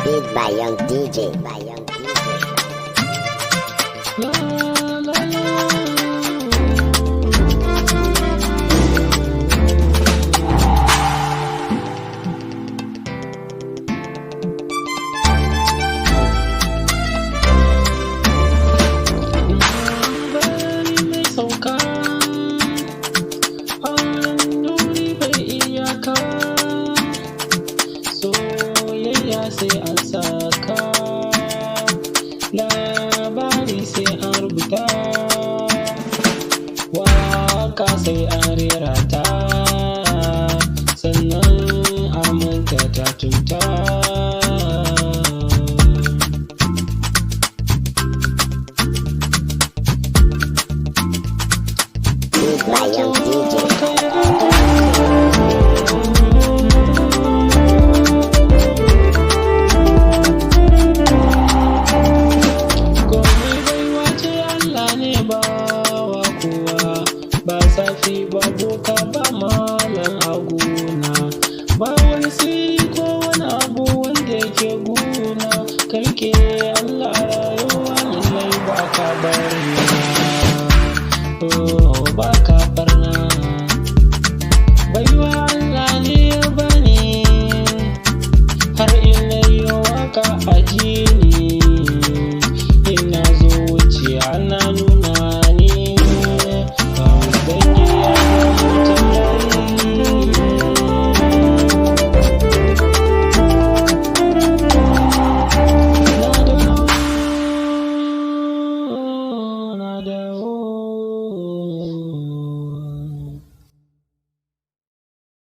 Beat by Young DJ. La, la, la. Sauka nuri bai iyaka, soyayya sai an saka, labari sai an rubuta, waka sai an rera ta, sannan aminta ta tuta. By Young DJ. Ba safi ba boka ba malam aguna, ba wani sirri ko wani abu wanda yake guna, karke Allah rayuwa lallai ba ka bari ba ka